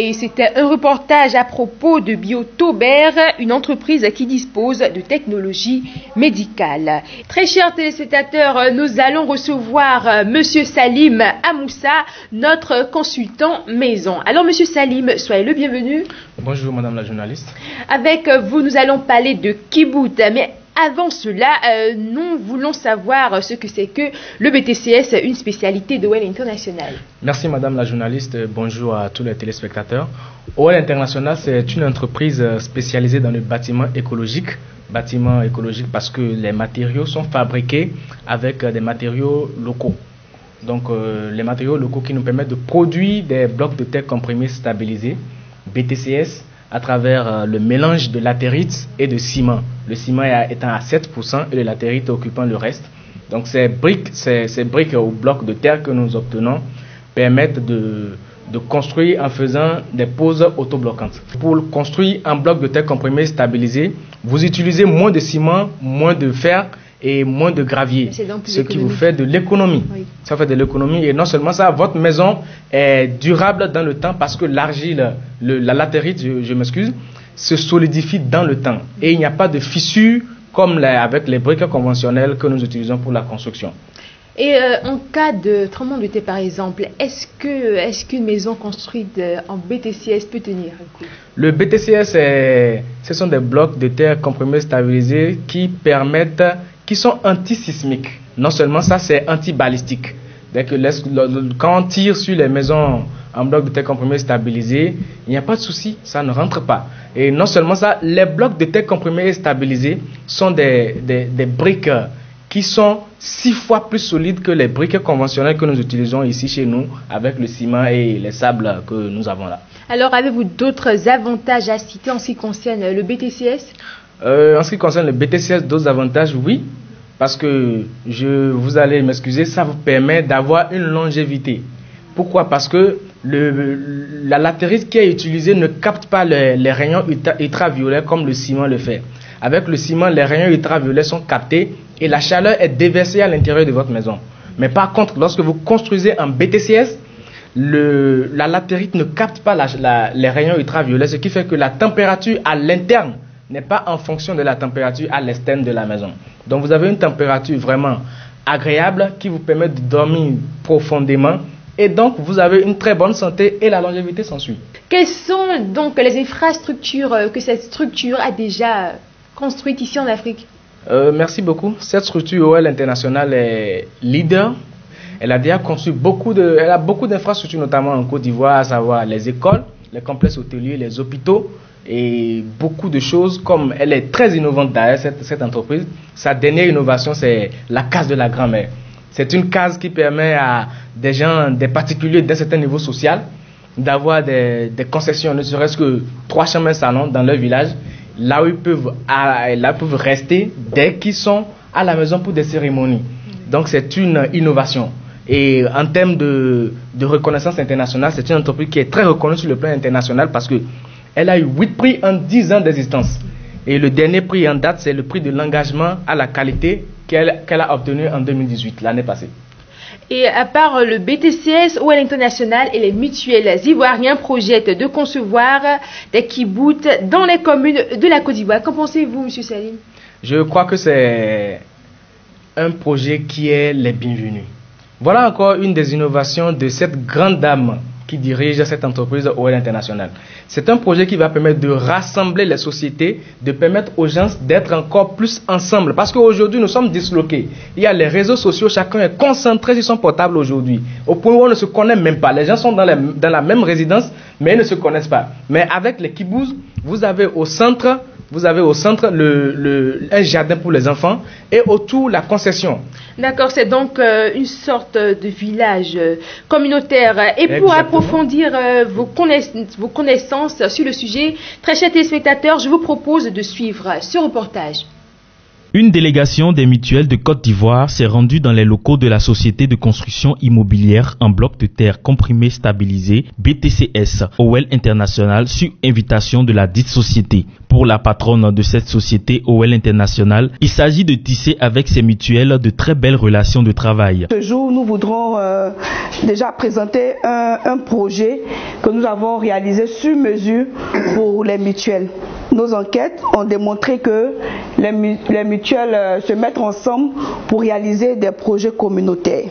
Et c'était un reportage à propos de Biotober, une entreprise qui dispose de technologies médicales. Très chers téléspectateurs, nous allons recevoir Monsieur Salim Amoussa, notre consultant maison. Alors Monsieur Salim, soyez le bienvenu. Bonjour Madame la journaliste. Avec vous, nous allons parler de Kibout, mais avant cela, nous voulons savoir ce que c'est que le BTCS, une spécialité d'OL International. Merci Madame la journaliste, bonjour à tous les téléspectateurs. OL International, c'est une entreprise spécialisée dans le bâtiment écologique. Bâtiment écologique parce que les matériaux sont fabriqués avec des matériaux locaux. Donc les matériaux locaux qui nous permettent de produire des blocs de terre comprimés stabilisés, BTCS, à travers le mélange de latérite et de ciment. Le ciment étant à 7% et le latérite occupant le reste. Donc ces briques ou blocs de terre que nous obtenons permettent de construire en faisant des poses autobloquantes. Pour construire un bloc de terre comprimé stabilisé, vous utilisez moins de ciment, moins de fer et moins de gravier, ce qui vous fait de l'économie. Oui. Ça fait de l'économie et non seulement ça, votre maison est durable dans le temps parce que l'argile, la latérite, je m'excuse, se solidifie dans le temps et il n'y a pas de fissures comme avec les briques conventionnelles que nous utilisons pour la construction. Et en cas de tremblement de terre par exemple, est-ce qu'une maison construite en BTCS peut tenir un coup? Le BTCS, ce sont des blocs de terre comprimés stabilisés qui sont antisismiques. Non seulement ça, c'est anti-balistique. Quand on tire sur les maisons en bloc de terre comprimé stabilisé, il n'y a pas de souci, ça ne rentre pas. Et non seulement ça, les blocs de terre comprimé stabilisés sont des briques qui sont 6 fois plus solides que les briques conventionnelles que nous utilisons ici chez nous avec le ciment et les sables que nous avons là. Alors, avez-vous d'autres avantages à citer en ce qui concerne le BTCS? En ce qui concerne le BTCS, d'autres avantages, oui. Parce que, vous allez m'excuser, ça vous permet d'avoir une longévité. Pourquoi? Parce que la latérite qui est utilisée ne capte pas les rayons ultraviolets comme le ciment le fait. Avec le ciment, les rayons ultraviolets sont captés et la chaleur est déversée à l'intérieur de votre maison. Mais par contre, lorsque vous construisez en BTCS, la latérite ne capte pas les rayons ultraviolets, ce qui fait que la température à l'interne n'est pas en fonction de la température à l'externe de la maison. Donc vous avez une température vraiment agréable qui vous permet de dormir profondément et donc vous avez une très bonne santé et la longévité s'ensuit. Quelles sont donc les infrastructures que cette structure a déjà construites ici en Afrique? Merci beaucoup. Cette structure OL International est leader. Elle a déjà conçu beaucoup d'infrastructures, notamment en Côte d'Ivoire, à savoir les écoles, les complexes hôteliers, les hôpitaux et beaucoup de choses. Comme elle est très innovante d'ailleurs, cette entreprise, sa dernière innovation, c'est la case de la grand-mère. C'est une case qui permet à des gens, des particuliers d'un certain niveau social, d'avoir des concessions, ne serait-ce que 3 chemins salons dans leur village, là où ils peuvent rester dès qu'ils sont à la maison pour des cérémonies. Donc c'est une innovation. Et en termes de reconnaissance internationale, c'est une entreprise qui est très reconnue sur le plan international parce qu'elle a eu 8 prix en 10 ans d'existence. Et le dernier prix en date, c'est le prix de l'engagement à la qualité qu'elle a obtenu en 2018, l'année passée. Et à part le BTCS, OL International et les mutuelles ivoiriens projettent de concevoir des kibouts dans les communes de la Côte d'Ivoire. Qu'en pensez-vous, M. Salim? Je crois que c'est un projet qui est les bienvenus. Voilà encore une des innovations de cette grande dame qui dirige cette entreprise OL International. C'est un projet qui va permettre de rassembler les sociétés, de permettre aux gens d'être encore plus ensemble. Parce qu'aujourd'hui, nous sommes disloqués. Il y a les réseaux sociaux, chacun est concentré sur son portable aujourd'hui. Au point où on ne se connaît même pas. Les gens sont dans la même résidence, mais ils ne se connaissent pas. Mais avec les kibous, vous avez au centre un jardin pour les enfants et autour la concession. D'accord, c'est donc une sorte de village communautaire. Et pour Exactement. Approfondir vos connaissances sur le sujet, très chers téléspectateurs, je vous propose de suivre ce reportage. Une délégation des mutuelles de Côte d'Ivoire s'est rendue dans les locaux de la société de construction immobilière en bloc de terre comprimé stabilisé BTCS OL International sur invitation de la dite société. Pour la patronne de cette société OL International, il s'agit de tisser avec ces mutuelles de très belles relations de travail. Ce jour, nous voudrons déjà présenter un projet que nous avons réalisé sur mesure pour les mutuelles. Nos enquêtes ont démontré que les mutuelles se mettent ensemble pour réaliser des projets communautaires.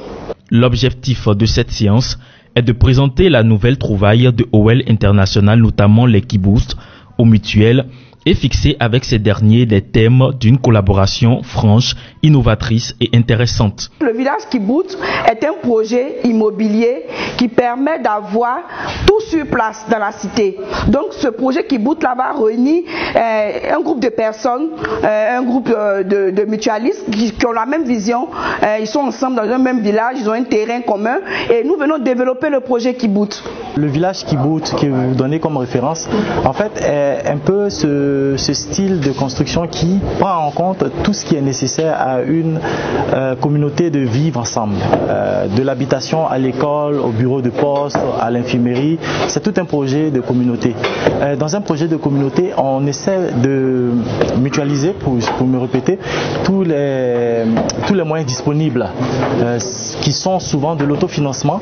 L'objectif de cette séance est de présenter la nouvelle trouvaille de OL International, notamment les kibbutz, aux mutuelles, et fixer avec ces derniers des thèmes d'une collaboration franche, innovatrice et intéressante. Le village kibbutz est un projet immobilier qui permet d'avoir tout sur place dans la cité. Donc ce projet kibbutz là-bas réunit un groupe de personnes, un groupe de mutualistes qui ont la même vision. Ils sont ensemble dans un même village, ils ont un terrain commun et nous venons développer le projet kibbutz. Le village kibbutz que vous donnez comme référence, en fait, est un peu ce style de construction qui prend en compte tout ce qui est nécessaire à une communauté de vivre ensemble. De l'habitation à l'école, au bureau de poste, à l'infirmerie, c'est tout un projet de communauté. Dans un projet de communauté, on essaie de mutualiser, pour me répéter, tous les moyens disponibles qui sont souvent de l'autofinancement,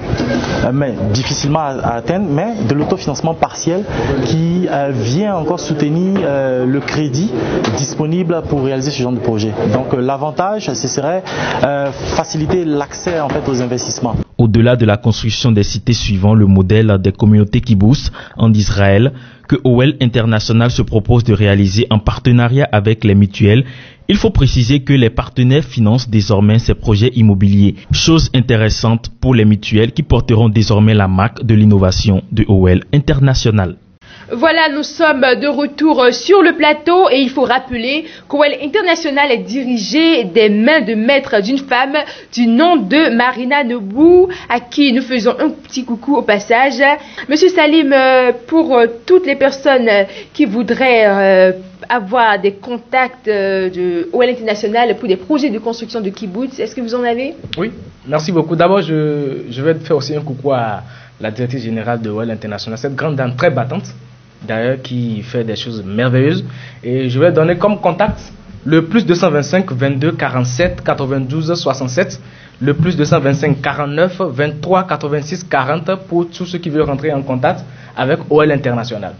mais difficilement à atteindre, mais de l'autofinancement partiel qui vient encore soutenir le crédit disponible pour réaliser ce genre de projet. Donc l'avantage, ce serait faciliter l'accès en fait aux investissements. Au-delà de la construction des cités suivant le modèle des communautés kibbutz en Israël, que OL International se propose de réaliser en partenariat avec les mutuelles, il faut préciser que les partenaires financent désormais ces projets immobiliers. Chose intéressante pour les mutuelles qui porteront désormais la marque de l'innovation de OL International. Voilà, nous sommes de retour sur le plateau et il faut rappeler qu'OL International est dirigé des mains de maître d'une femme du nom de Marina Nebou, à qui nous faisons un petit coucou au passage. Monsieur Salim, pour toutes les personnes qui voudraient avoir des contacts de OL International pour des projets de construction de kibbutz, est-ce que vous en avez? Oui, merci beaucoup. D'abord, je vais faire aussi un coucou à la directrice générale de OL International, cette grande dame très battante, d'ailleurs, qui fait des choses merveilleuses. Et je vais donner comme contact le plus 225 22 47 92 67, le plus 225 49 23 86 40 pour tous ceux qui veulent rentrer en contact avec OL International.